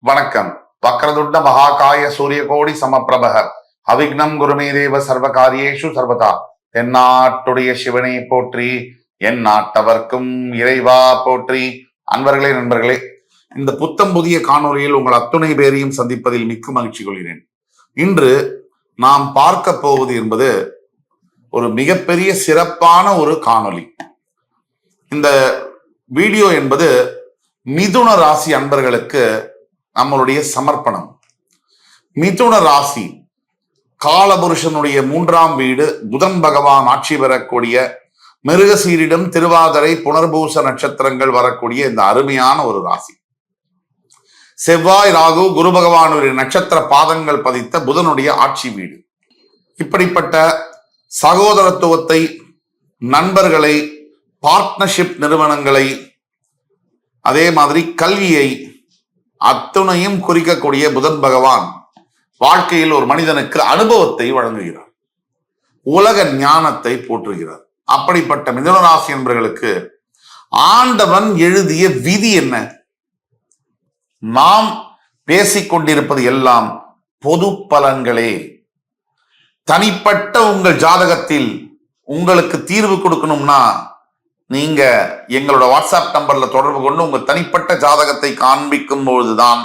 வணக்கம். வக்ரதுண்ட மகாகாய சூரியகோடி சமப்பிரபக அவிக்னம் குருமே தேவ சர்வகாரியேஷு சர்வதா. தென்னாட்டுடைய சிவனை போற்றி, என் நாட்டவர்க்கும் இறைவா போற்றி. அன்பர்களே, நண்பர்களே, இந்த புத்தம் புதிய காணொலியில் உங்கள் அத்துணை பேரையும் சந்திப்பதில் மிக்க மகிழ்ச்சி கொள்கிறேன். இன்று நாம் பார்க்க போவது என்பது ஒரு மிகப்பெரிய சிறப்பான ஒரு காணொலி. இந்த வீடியோ என்பது மிதுன ராசி அன்பர்களுக்கு நம்மளுடைய சமர்ப்பணம். மிதுன ராசி காலபுருஷனுடைய 3ஆம் வீடு, புதன் பகவான் ஆட்சி பெறக்கூடிய மிருகசீரிடம், திருவாதிரை, புனர்பூச நட்சத்திரங்கள் வரக்கூடிய இந்த அருமையான ஒரு ராசி. செவ்வாய், ராகு, குரு பகவானுடைய நட்சத்திர பாதங்கள் பதித்த புதனுடைய ஆட்சி வீடு. இப்படிப்பட்ட சகோதரத்துவத்தை, நண்பர்களை, பார்ட்னர்ஷிப் நிறுவனங்களை, அதே மாதிரி கல்வியை அத்துணையும் குறிக்கக்கூடிய புதன் பகவான் வாழ்க்கையில் ஒரு மனிதனுக்கு அனுபவத்தை வழங்குகிறார், உலக ஞானத்தை போற்றுகிறார். அப்படிப்பட்ட மிதுனராசி என்பவர்களுக்கு ஆண்டவன் எழுதிய விதி என்ன? நாம் பேசிக்கொண்டிருப்பது எல்லாம் பொது பலன்களே. தனிப்பட்ட உங்கள் ஜாதகத்தில் உங்களுக்கு தீர்வு கொடுக்கணும்னா நீங்க எங்களோட வாட்ஸ்அப் நம்பர்ல தொடர்பு கொண்டு உங்க தனிப்பட்ட ஜாதகத்தை காண்பிக்கும் பொழுதுதான்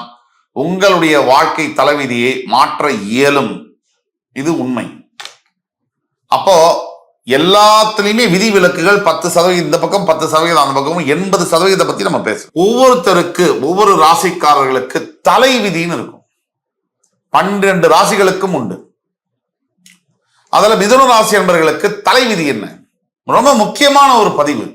உங்களுடைய வாழ்க்கை தலைவிதியை மாற்ற இயலும். இது உண்மை. அப்போ எல்லாத்துலயுமே விதி விலக்குகள் 10% இந்த பக்கம், 10% அந்த பக்கம், 80% பத்தி நம்ம பேசுறோம். ஒவ்வொருத்தருக்கு, ஒவ்வொரு ராசிக்காரர்களுக்கு தலை விதின்னு இருக்கும். 12 ராசிகளுக்கும் உண்டு. அதுல மிதுன ராசி என்பவர்களுக்கு தலைவிதி என்ன? ரொம்ப முக்கியமான ஒரு பதிவு.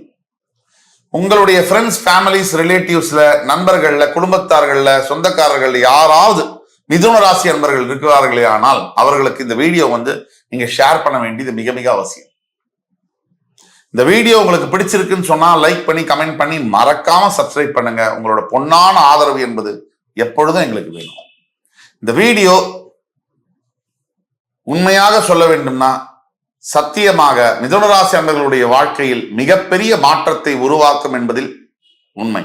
உங்களுடைய ஃப்ரெண்ட்ஸ், ஃபேமிலிஸ், ரிலேட்டிவ்ஸ்ல, நண்பர்கள்ல, குடும்பத்தார்கள்ல, சொந்தக்காரர்கள் யாராவது மிதுன ராசி என்பவர்கள் இருக்கிறார்களே ஆனால் அவர்களுக்கு இந்த வீடியோ நீங்க ஷேர் பண்ண வேண்டியது மிக மிக அவசியம். இந்த வீடியோ உங்களுக்கு பிடிச்சிருக்குன்னு சொன்னா லைக் பண்ணி, கமெண்ட் பண்ணி, மறக்காம சப்ஸ்கிரைப் பண்ணுங்க. உங்களோட பொன்னான ஆதரவு என்பது எப்பொழுதும் எங்களுக்கு வேணும். இந்த வீடியோ உண்மையாக சொல்ல வேண்டும்னா சத்தியமாக மிதுனராசி அன்பர்களுடைய வாழ்க்கையில் மிகப்பெரிய மாற்றத்தை உருவாக்கும் என்பதில் உண்மை.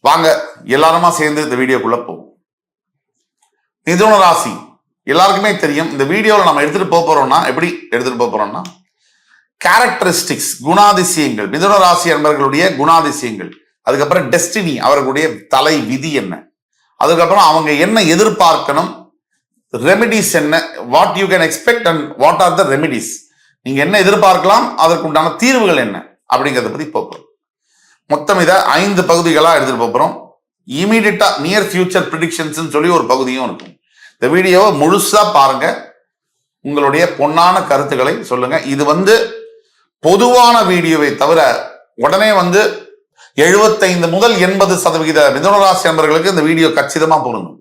வாங்க எல்லாருமா சேர்ந்து இந்த வீடியோக்குள்ள போவோம். மிதுன ராசி எல்லாருக்குமே தெரியும். இந்த வீடியோவில் நம்ம எடுத்துட்டு போறோம்னா எப்படி எடுத்துட்டு போறோம்னா கேரக்டரிஸ்டிக்ஸ், குணாதிசயங்கள், மிதுன ராசி அன்பர்களுடைய குணாதிசயங்கள், அதுக்கப்புறம் டெஸ்டினி, அவர்களுடைய தலை விதி என்ன, அதுக்கப்புறம் அவங்க என்ன எதிர்பார்க்கணும், ரெமிடிஸ் என்ன, what you can expect and what are the remedies, நீங்க என்ன எதிர்பார்க்கலாம், அதற்குண்டான தீர்வுகள் என்ன அப்படிங்கிறத பத்தி போறோம். மொத்தம் இதை 5 பகுதிகளா எடுத்துட்டு போறோம். இமீடியட்டா நியர் ஃபியூச்சர் ப்ரிடிக்ஷன்ஸ் சொல்லி ஒரு பகுதியும் இருக்கும். இந்த வீடியோவை முழுசா பாருங்க, உங்களுடைய பொன்னான கருத்துக்களை சொல்லுங்க. இது பொதுவான வீடியோவை தவிர உடனே 75 முதல் 80% மிதுனராசி நண்பர்களுக்கு இந்த வீடியோ கச்சிதமா பொருந்தும்.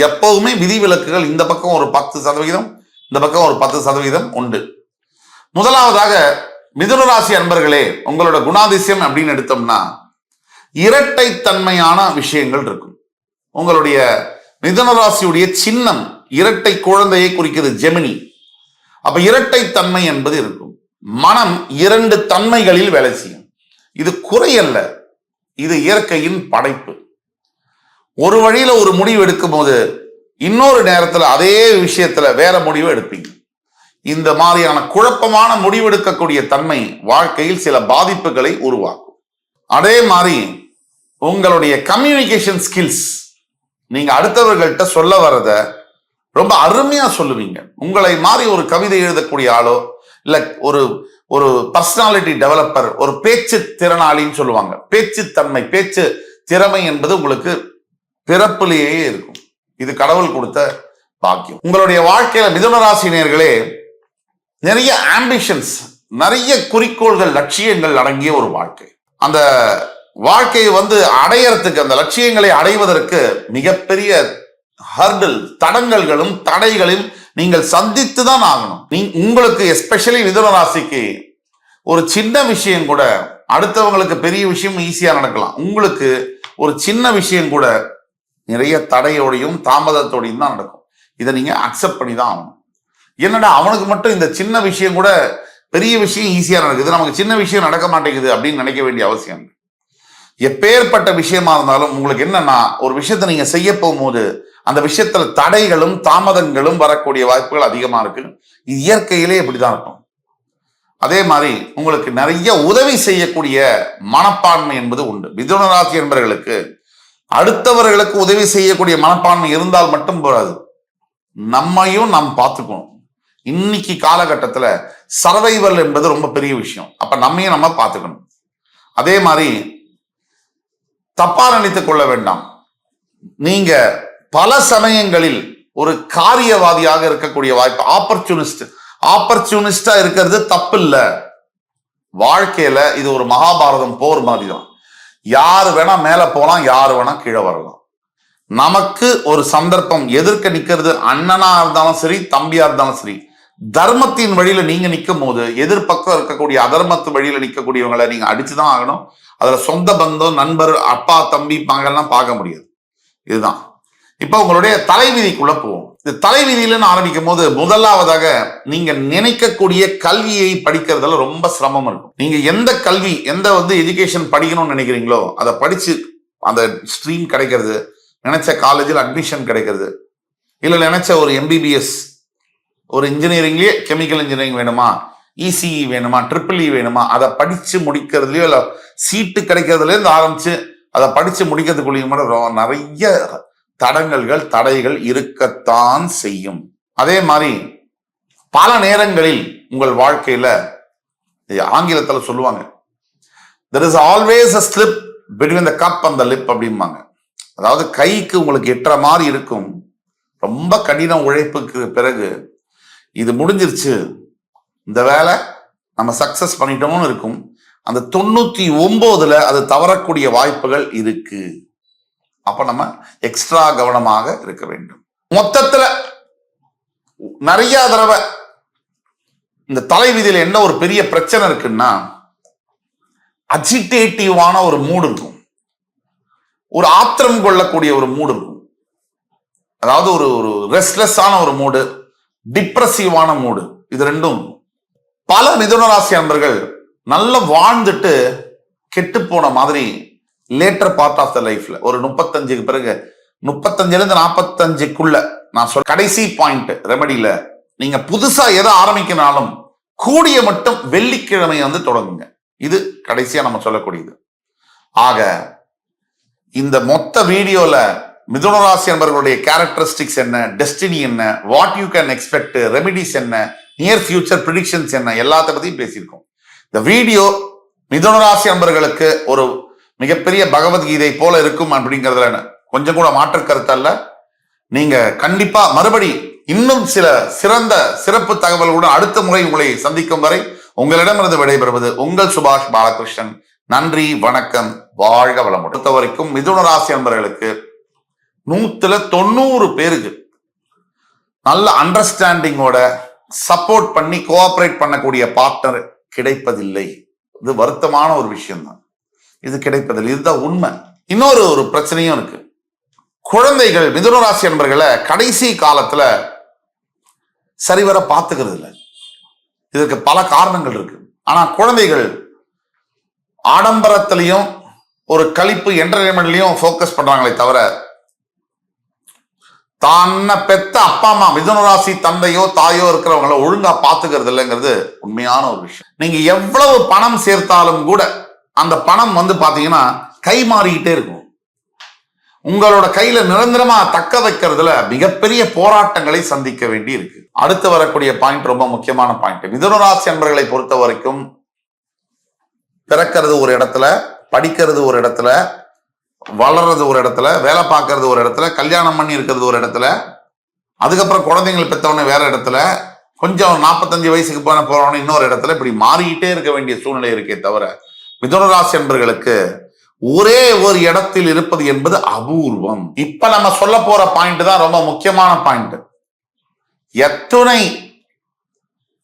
எப்பவுமே விதிவிலக்குகள் இந்த பக்கம் ஒரு 10%, இந்த பக்கம் ஒரு 10% உண்டு. முதலாவதாக மிதுனராசி அன்பர்களே, உங்களோட குணாதிசயம் அப்படின்னு எடுத்தோம்னா இரட்டைத்தன்மையான விஷயங்கள் இருக்கும். உங்களுடைய மிதுனராசியுடைய சின்னம் இரட்டை குழந்தையை குறிக்கிறது, ஜெமினி. அப்ப இரட்டைத்தன்மை என்பது இருக்கும். மனம் 2 தன்மைகளில் வேலை செய்யும். இது குறையல்ல, இது இயற்கையின் படைப்பு. ஒரு வழியில ஒரு முடிவு எடுக்கும் போது இன்னொரு நேரத்துல அதே விஷயத்துல வேற முடிவு எடுப்பீங்க. இந்த மாதிரியான குழப்பமான முடிவெடுக்கக்கூடிய தன்மை வாழ்க்கையில் சில பாதிப்புகளை உருவாக்கும். அதே மாதிரி உங்களுடைய கம்யூனிகேஷன் ஸ்கில்ஸ், நீங்க அடுத்தவர்கள்ட்ட சொல்ல வர்றத ரொம்ப அருமையா சொல்லுவீங்க. உங்களை மாதிரி ஒரு கவிதை எழுதக்கூடிய ஆளோ, இல்ல ஒரு பர்சனாலிட்டி டெவலப்பர், ஒரு பேச்சு திறனாளின்னு சொல்லுவாங்க. பேச்சு தன்மை, பேச்சு திறமை என்பது உங்களுக்கு பிறப்பிலேயே இருக்கும். இது கடவுள் கொடுத்த பாக்கியம். உங்களுடைய வாழ்க்கையில மிதுனராசினியர்களே நிறைய ஆம்பிஷன்ஸ், நிறைய குறிக்கோள்கள், லட்சியங்கள் அடங்கிய ஒரு வாழ்க்கை. அந்த வாழ்க்கையை அடையறதுக்கு, அந்த லட்சியங்களை அடைவதற்கு மிகப்பெரிய ஹர்டில், தடங்கல்களும் தடைகளையும் நீங்கள் சந்தித்து தான் ஆகணும். உங்களுக்கு எஸ்பெஷலி மிதுனராசிக்கு ஒரு சின்ன விஷயம் கூட அடுத்தவங்களுக்கு பெரிய விஷயம் ஈஸியா நடக்கலாம். உங்களுக்கு ஒரு சின்ன விஷயம் கூட நிறைய தடையோடையும் தாமதத்தோடையும் தான் நடக்கும். இதை நீங்க அக்செப்ட் பண்ணி தான் ஆகணும். என்னடா அவனுக்கு மட்டும் இந்த சின்ன விஷயம் கூட பெரிய விஷயம் ஈஸியா நடக்குது, நமக்கு சின்ன விஷயம் நடக்க மாட்டேங்குது அப்படின்னு நினைக்க வேண்டிய அவசியம். எப்பேற்பட்ட விஷயமா இருந்தாலும் உங்களுக்கு என்னன்னா, ஒரு விஷயத்தை நீங்க செய்ய போகும்போது அந்த விஷயத்துல தடைகளும் தாமதங்களும் வரக்கூடிய வாய்ப்புகள் அதிகமா இருக்கு. இது இயற்கையிலே இப்படிதான் இருக்கும். அதே மாதிரி உங்களுக்கு நிறைய உதவி செய்யக்கூடிய மனப்பான்மை என்பது உண்டு. மிதுன ராசி என்பவர்களுக்கு அடுத்தவர்களுக்கு உதவி செய்யக்கூடிய மனப்பான்மை இருந்தால் மட்டும் போராது, நம்மையும் நாம் பார்த்துக்கணும். இன்னைக்கு காலகட்டத்துல சர்வைவல் என்பது ரொம்ப பெரிய விஷயம். அப்ப நம்மையும் நம்ம பார்த்துக்கணும். அதே மாதிரி தப்பா நினைத்துக் கொள்ள வேண்டாம். நீங்க பல சமயங்களில் ஒரு காரியவாதியாக இருக்கக்கூடிய வாய்ப்பு, ஆப்பர்ச்சுனிஸ்டா இருக்கிறது தப்பு இல்ல. வாழ்க்கையில இது ஒரு மகாபாரதம் போர் மாதிரி தான். யாரு வேணா மேல போலாம், யாரு வேணா கீழே வரலாம். நமக்கு ஒரு சந்தர்ப்பம் எதிர்க்க நிக்கிறது, அண்ணனா இருந்தாலும் சரி, தம்பியா இருந்தாலும் சரி, தர்மத்தின் வழியில நீங்க நிற்கும் போது எதிர்பக்கம் இருக்கக்கூடிய அதர்மத்து வழியில நிற்கக்கூடியவங்களை நீங்க அடிச்சுதான் ஆகணும். அதுல சொந்த பந்தம், நண்பர், அப்பா, தம்பி, மகள்லாம் பார்க்க முடியாது. இதுதான். இப்ப உங்களுடைய தலைவிதிக்குள்ள போவோம். இந்த தலைவிதியிலன்னு ஆரம்பிக்கும் போது முதலாவதாக நீங்க நினைக்கக்கூடிய கல்வியை படிக்கிறதுல ரொம்ப சிரமம் இருக்கும். நீங்க எந்த கல்வி, எந்த எஜுகேஷன் படிக்கணும்னு நினைக்கிறீங்களோ அதை படிச்சு அந்த ஸ்ட்ரீம் கிடைக்கிறது, நினைச்ச காலேஜில் அட்மிஷன் கிடைக்கிறது, இல்ல நினைச்ச ஒரு MBBS, ஒரு இன்ஜினியரிங்லயே கெமிக்கல் இன்ஜினியரிங் வேணுமா, ECE வேணுமா, EEE வேணுமா, அதை படிச்சு முடிக்கிறதுலயோ இல்ல சீட்டு கிடைக்கிறதுல இருந்து ஆரம்பிச்சு அதை படிச்சு முடிக்கிறதுக்குள்ளேயும் நிறைய தடைகள் இருக்கத்தான் செய்யும். அதே மாதிரி பல நேரங்களில் உங்கள் வாழ்க்கையில ஆங்கிலத்துல சொல்லுவாங்க, there is always a slip between the cup and the lip அப்படிம்பாங்க. அதாவது கைக்கு உங்களுக்கு எட்டுற மாதிரி இருக்கும், ரொம்ப கடின உழைப்புக்கு பிறகு இது முடிஞ்சிருச்சு, இந்த வேலை நம்ம சக்சஸ் பண்ணிட்டோம்னு இருக்கும். அந்த 99ல அது தவறக்கூடிய வாய்ப்புகள் இருக்கு. அப்ப நம்ம எக்ஸ்ட்ரா கவனமாக இருக்க வேண்டும். மொத்தத்துல நிறைய தடவை இந்த தலைவிதியில என்ன ஒரு பெரிய பிரச்சனை இருக்குன்னா, அஜிடேட்டிவான ஒரு மூடு இருக்கும், ஒரு ஆத்திரம் கொள்ளக்கூடிய ஒரு மூடு இருக்கும். அதாவது ஒரு ரெஸ்ட்லெஸ்ஸான ஒரு மூடு, டிப்ரெசிவான மூடு. இது ரெண்டும் பல மிதுன ராசி அன்பர்கள் நல்லா வாழ்ந்துட்டு கெட்டு போன மாதிரி லேட்டர் பார்ட் ஆஃப் த லைஃப்ல ஒரு 35க்கு பிறகு, 35ல இருந்து 45க்குள்ள நான் சொல்ல கடைசி பாயிண்ட் ரெமடியில நீங்க புதுசா எதை ஆரம்பிக்கனாலும் கூடிய மட்டும் வெள்ளிக்கிழமை தொடங்குங்க. இது கடைசியா நம்ம சொல்லக்கூடியது. ஆக இந்த மொத்த வீடியோல மிதுன ராசி என்பவர்களுடைய கேரக்டரிஸ்டிக்ஸ் என்ன, டெஸ்டினி என்ன, what you can expect, remedies என்ன, நியர் ஃபியூச்சர் ப்ரிடிக்ஷன்ஸ் என்ன, எல்லாத்த பத்தியும் பேசியிருக்கோம். இந்த வீடியோ மிதுன ராசி என்பவர்களுக்கு ஒரு மிகப்பெரிய பகவத்கீதை போல இருக்கும் அப்படிங்கிறதுல கொஞ்சம் கூட மாற்று கருத்து அல்ல. நீங்க கண்டிப்பா மறுபடி இன்னும் சில சிறந்த சிறப்பு தகவல்களுடன் அடுத்த முறை உங்களை சந்திக்கும் வரை உங்களிடமிருந்து விடைபெறுவது உங்கள் சுபாஷ் பாலகிருஷ்ணன். நன்றி, வணக்கம், வாழ்க வளமுடன். பொறுத்த வரைக்கும் மிதுன ராசி என்பவர்களுக்கு 100 பேருக்கு நல்ல அண்டர்ஸ்டாண்டிங்கோட சப்போர்ட் பண்ணி கோஆபரேட் பண்ணக்கூடிய பார்ட்னர் கிடைப்பதில்லை. இது வருத்தமான ஒரு விஷயம் தான். இது கிடைப்பதில்லை, இதுதான் உண்மை. இன்னொரு பிரச்சனையும் இருக்கு. குழந்தைகள் மிதுன ராசி என்பவர்களை கடைசி காலத்துல சரிவர பார்த்துக்கிறது இல்லை. இதற்கு பல காரணங்கள் இருக்கு. ஆனா குழந்தைகள் ஆடம்பரத்திலையும் ஒரு களிப்பு என்டர்டைன்மெண்ட்லயும் போக்கஸ் பண்றாங்களே தவிர தன்னை பெத்த அப்பா அம்மா மிதுன ராசி தந்தையோ தாயோ இருக்கிறவங்கள ஒழுங்கா பாத்துக்கிறது இல்லைங்கிறது உண்மையான ஒரு விஷயம். நீங்க எவ்வளவு பணம் சேர்த்தாலும் கூட அந்த பணம் பாத்தீங்கன்னா கை மாறிக்கிட்டே இருக்கும். உங்களோட கையில நிரந்தரமா தக்க வைக்கிறதுல மிகப்பெரிய போராட்டங்களை சந்திக்க வேண்டி இருக்கு. அடுத்து வரக்கூடிய பாயிண்ட் ரொம்ப முக்கியமான பாயிண்ட். மிதுன ராசி என்பவர்களை பொறுத்த வரைக்கும் பிறக்கிறது ஒரு இடத்துல, படிக்கிறது ஒரு இடத்துல, வளர்றது ஒரு இடத்துல, வேலை பார்க்கறது ஒரு இடத்துல, கல்யாணம் பண்ணி இருக்கிறது ஒரு இடத்துல, அதுக்கப்புறம் குழந்தைங்களை பெற்றவன வேற இடத்துல, கொஞ்சம் 45 வயசுக்கு போறவன இன்னொரு இடத்துல, இப்படி மாறிக்கிட்டே இருக்க வேண்டிய சூழ்நிலை இருக்கே தவிர மிதுன ராசி என்பவர்களுக்கு ஒரே ஒரு இடத்தில் இருப்பது என்பது அபூர்வம். இப்ப நம்ம சொல்ல போற பாயிண்ட் தான் ரொம்ப முக்கியமான பாயிண்ட். எத்துணை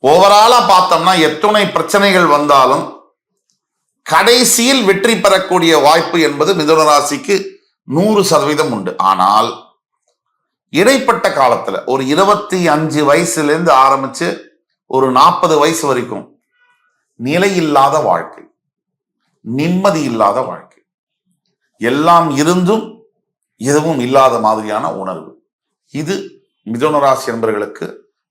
ஓவராலா பார்த்தோம்னா எத்துணை பிரச்சனைகள் வந்தாலும் கடைசியில் வெற்றி பெறக்கூடிய வாய்ப்பு என்பது மிதுன ராசிக்கு 100% உண்டு. ஆனால் இடைப்பட்ட காலத்துல ஒரு 25 வயசுல இருந்து ஆரம்பிச்சு ஒரு 40 வயசு வரைக்கும் நிலையில்லாத வாழ்க்கை, நிம்மதி இல்லாத வாழ்க்கை, எல்லாம் இருந்தும் எதுவும் இல்லாத மாதிரியான உணர்வு. இது மிதுன ராசி என்பவர்களுக்கு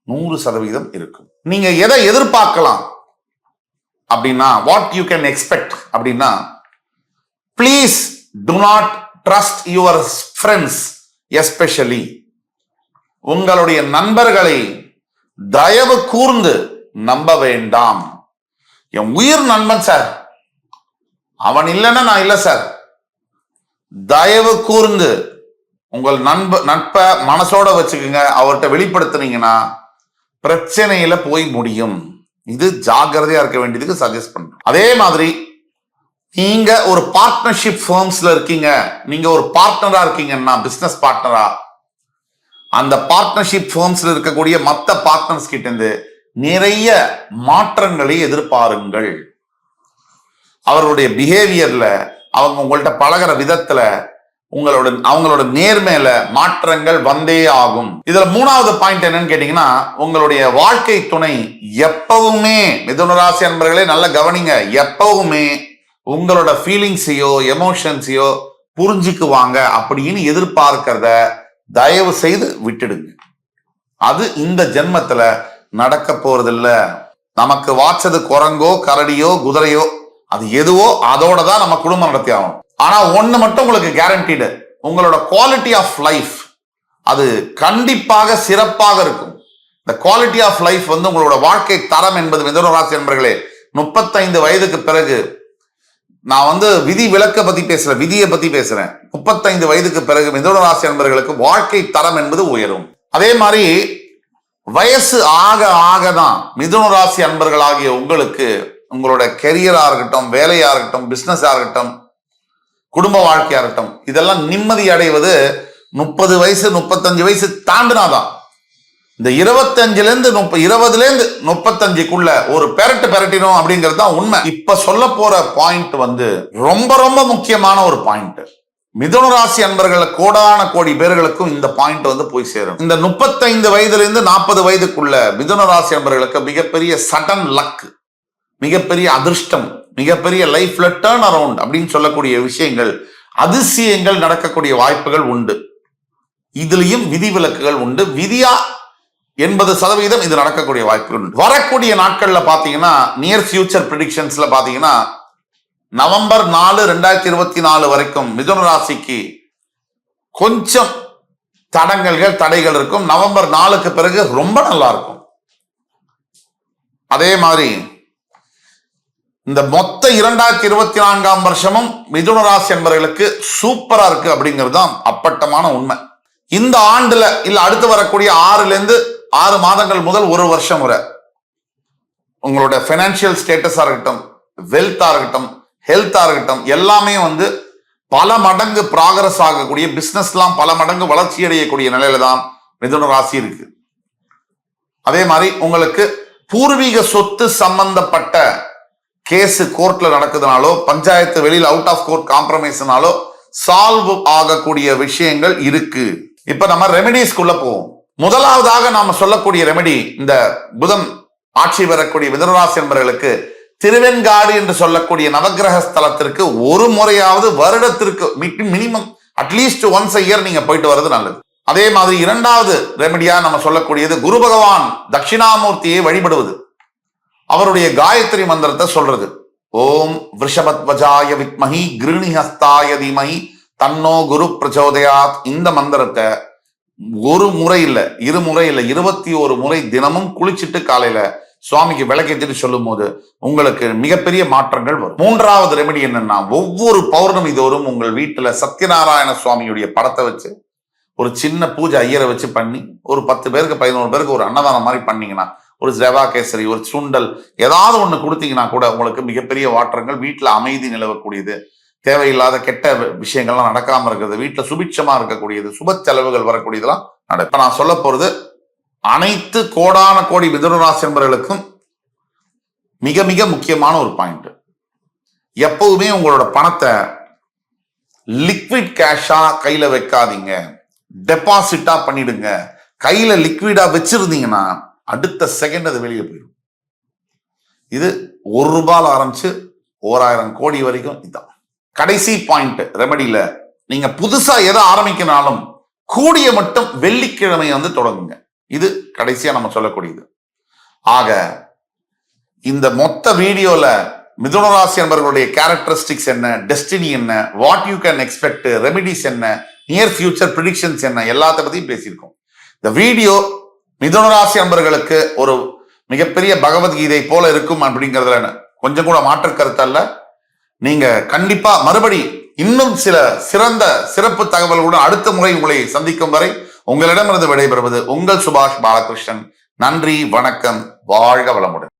100% இருக்கும். நீங்க எதை எதிர்பார்க்கலாம் அப்படின்னா, வாட் யூ கேன் எக்ஸ்பெக்ட் அப்படின்னா, please to not trust your friends, especially உங்களுடைய நண்பர்களை தயவு கூர்ந்து நம்ப வேண்டாம். என் உயிர் நண்பன் சார், அவன் இல்லைன்னா நான் இல்லை சார். தயவு கூர்ந்து உங்கள் நட்பை மனசோட வச்சுக்கோங்க. அவர்கிட்ட வெளிப்படுத்துனீங்கன்னா பிரச்சனையில போய் முடியும். இது ஜாக்கிரதையா இருக்க வேண்டியதுக்கு சஜஸ்ட் பண்றேன். அதே மாதிரி நீங்க ஒரு பார்ட்னர்ஷிப் ஃபர்ம்ஸ்ல இருக்கீங்க, நீங்க ஒரு பார்ட்னரா இருக்கீங்கன்னா, பிசினஸ் பார்ட்னரா, அந்த பார்ட்னர்ஷிப் ஃபர்ம்ஸ்ல இருக்கக்கூடிய மற்ற பார்ட்னர்ஸ் கிட்ட இருந்து நிறைய மாற்றங்களை எதிர்பாருங்கள். அவர்களுடைய பிஹேவியர்ல, அவங்க உங்கள்கிட்ட பழகிற விதத்துல, அவங்களோட நேர்மையில மாற்றங்கள் வந்தே ஆகும். இதுல 3வது பாயிண்ட் என்னன்னு கேட்டீங்கன்னா, உங்களுடைய வாழ்க்கை துணை எப்பவுமே, மிதுன ராசி அன்பர்களே நல்ல கவனிங்க, எப்பவுமே உங்களோட ஃபீலிங்ஸையோ எமோஷன்ஸையோ புரிஞ்சுக்குவாங்க அப்படின்னு எதிர்பார்க்கிறத தயவு செய்து விட்டுடுங்க. அது இந்த ஜென்மத்துல நடக்க போறதில்ல. நமக்கு வாச்சது குரங்கோ கரடியோ குதிரையோ, அது எதுவோ அதோட தான் நம்ம குடும்பம் நடத்தி ஆகணும். ஆனா ஒண்ணு மட்டும் உங்களுக்கு கேரண்டீடு, உங்களோட குவாலிட்டி ஆஃப் லைஃப் அது கண்டிப்பாக சிறப்பாக இருக்கும். இந்த குவாலிட்டி ஆஃப் லைஃப் உங்களோட வாழ்க்கை தரம் என்பது மிதுன ராசி என்பர்களே 35 வயதுக்கு பிறகு, நான் விதி விலக்க பத்தி பேசுறேன், விதியை பத்தி பேசுறேன். 35 வயதுக்கு பிறகு மிதுன ராசி என்பர்களுக்கு வாழ்க்கை தரம் என்பது உயரும். அதே மாதிரி வயசு ஆக ஆகதான் மிதுன ராசி அன்பர்களாகிய உங்களுக்கு உங்களோட கெரியரா இருக்கட்டும், வேலையா இருக்கட்டும், பிசினஸா இருக்கட்டும், குடும்ப வாழ்க்கையா இருக்கட்டும், இதெல்லாம் நிம்மதி அடைவது 30 வயசு 35 வயசு தாண்டினாதான். இந்த 20 இருந்து 35க்குள்ள ஒரு பெரட்டினோம் அப்படிங்கிறது தான் உண்மை. இப்ப சொல்ல போற பாயிண்ட் ரொம்ப ரொம்ப முக்கியமான ஒரு பாயிண்ட். மிதுன ராசி அன்பர்கள் கோடான கோடி பேர்களுக்கும் இந்த பாயிண்ட் போய் சேரும். இந்த 35 வயதுல இருந்து 40 வயதுக்குள்ள மிதுன ராசி அன்பர்களுக்கு மிகப்பெரிய சடன் லக், மிகப்பெரிய அதிர்ஷ்டம், மிகப்பெரிய லைஃப்ல டர்ன் அரவுண்ட் அப்படின்னு சொல்லக்கூடிய விஷயங்கள், அதிசயங்கள் நடக்கக்கூடிய வாய்ப்புகள் உண்டு. இதுலயும் விதிவிலக்குகள் உண்டு. விதியா 80% இது நடக்கக்கூடிய வாய்ப்புகள் உண்டு. வரக்கூடிய நாட்கள்ல பாத்தீங்கன்னா, நியர் ஃபியூச்சர் ப்ரெடிக்ஷன்ஸ்ல பாத்தீங்கன்னா, நவம்பர் 4, 2024 வரைக்கும் மிதுன ராசிக்கு கொஞ்சம் தடைகள் இருக்கும். நவம்பர் 4க்கு பிறகு ரொம்ப நல்லா இருக்கும். அதே மாதிரி இந்த மொத்த 2024 வருஷமும் மிதுன ராசி என்பவர்களுக்கு சூப்பரா இருக்கு அப்படிங்கிறது தான் அப்பட்டமான உண்மை. இந்த ஆண்டுல இல்ல அடுத்து வரக்கூடிய 6 மாதங்கள் முதல் 1 வருஷம் வரை உங்களோட பைனான்சியல் ஸ்டேட்டஸா இருக்கட்டும், வெல்த்தா இருக்கட்டும், ஹெல்த்தா இருக்கட்டும், எல்லாமே பல மடங்கு ப்ராகிரஸ் ஆகக்கூடிய, பிசினஸ்லாம் பல மடங்கு வளர்ச்சி அடையக்கூடிய நிலையில தான் மிதுன ராசி இருக்கு. அதே மாதிரி உங்களுக்கு பூர்வீக சொத்து சம்பந்தப்பட்ட கேஸ் கோர்ட்ல நடக்குதுனாலோ, பஞ்சாயத்து வெளியில் அவுட் ஆஃப் கோர்ட் காம்ப்ரமைஸ்னாலோ சால்வ் ஆகக்கூடிய விஷயங்கள் இருக்கு. இப்ப நம்ம ரெமெடிஸ்குள்ள போவோம். முதலாவதாக நாம சொல்லக்கூடிய ரெமெடி, இந்த புதன் ஆட்சி பெறக்கூடிய மிதுன ராசி என்பவர்களுக்கு திருவெண்காடு என்று சொல்லக்கூடிய நவகிரக ஸ்தலத்திற்கு ஒரு முறையாவது வருடத்திற்கு minimum at least once a year நீங்க போயிட்டு வர்றது நல்லது. அதே மாதிரி 2வது ரெமெடியா நம்ம சொல்லக்கூடியது, குரு பகவான் தட்சிணாமூர்த்தியை வழிபடுவது, அவருடைய காயத்ரி மந்திரத்தை சொல்றது. ஓம் விருஷபத்வஜாய வித்மஹி கிருணிஹஸ்தாய தீமஹி தன்னோ குரு பிரச்சோதயாத். இந்த மந்திரத்தை ஒரு முறை இல்ல, 2 முறை இல்ல, 21 முறை தினமும் குளிச்சுட்டு காலையில சுவாமிக்கு விளக்கேற்றிட்டு சொல்லும் போது உங்களுக்கு மிகப்பெரிய மாற்றங்கள் வரும். 3வது ரெமெடி என்னன்னா, ஒவ்வொரு பௌர்ணமி தோறும் உங்கள் வீட்டுல சத்யநாராயண சுவாமியுடைய படத்தை வச்சு ஒரு சின்ன பூஜை ஐயரை வச்சு பண்ணி ஒரு 10 பேருக்கு 11 பேருக்கு ஒரு அன்னதானம் மாதிரி பண்ணீங்கன்னா, ஒரு ஜெவா கேசரி, ஒரு சுண்டல், ஏதாவது ஒண்ணு கொடுத்தீங்கன்னா கூட உங்களுக்கு மிகப்பெரிய மாற்றங்கள், வீட்டுல அமைதி நிலவக்கூடியது, தேவையில்லாத கெட்ட விஷயங்கள்லாம் நடக்காம இருக்கிறது, வீட்டுல சுபிட்சமா இருக்கக்கூடியது, சுப செலவுகள் வரக்கூடியதெல்லாம் நடக்கும். நான் சொல்ல போறது அனைத்து கோடான கோடி மிதுன ராசி என்பவர்களுக்கும் மிக மிக முக்கியமான ஒரு பாயிண்ட். எப்பவுமே உங்களோட பணத்தை லிக்விட் கேஷா கையில வைக்காதீங்க, டெபாசிட்டா பண்ணிடுங்க. கையில லிக்விடா வச்சிருந்தீங்கன்னா அடுத்த செகண்ட் அது வெளியே போயிடும். இது 1 ரூபாய் ஆரம்பிச்சு 1000 கோடி வரைக்கும் இதான். கடைசி பாயிண்ட் ரெமடியில, நீங்க புதுசா எதை ஆரம்பிக்கனாலும் கூடிய மட்டும் வெள்ளிக்கிழமை தொடங்குங்க. இது கடைசியா நம்ம சொல்லக்கூடியது. ஆக இந்த மொத்த வீடியோல மிதுன ராசி அன்பர்களுடைய கேரக்டரிஸ்டிக்ஸ் என்ன, டெஸ்டினி என்ன, what you can expect, remedies என்ன, நியர் ஃபியூச்சர் ப்ரிடிக்ஷன்ஸ் என்ன, எல்லாத்த பத்தியும் பேசியிருக்கோம். இந்த வீடியோ மிதுன ராசி அன்பர்களுக்கு ஒரு மிகப்பெரிய பகவத்கீதை போல இருக்கும் அப்படிங்கிறதுல கொஞ்சம் கூட மாற்று கருத்தல்ல. நீங்க கண்டிப்பா மறுபடி இன்னும் சில சிறப்பு தகவல்களுடன் அடுத்த முறை உங்களை சந்திக்கும் வரை உங்களிடமிருந்து விடைபெறுவது உங்கள் சுபாஷ் பாலகிருஷ்ணன். நன்றி, வணக்கம், வாழ்க வளமுடன்.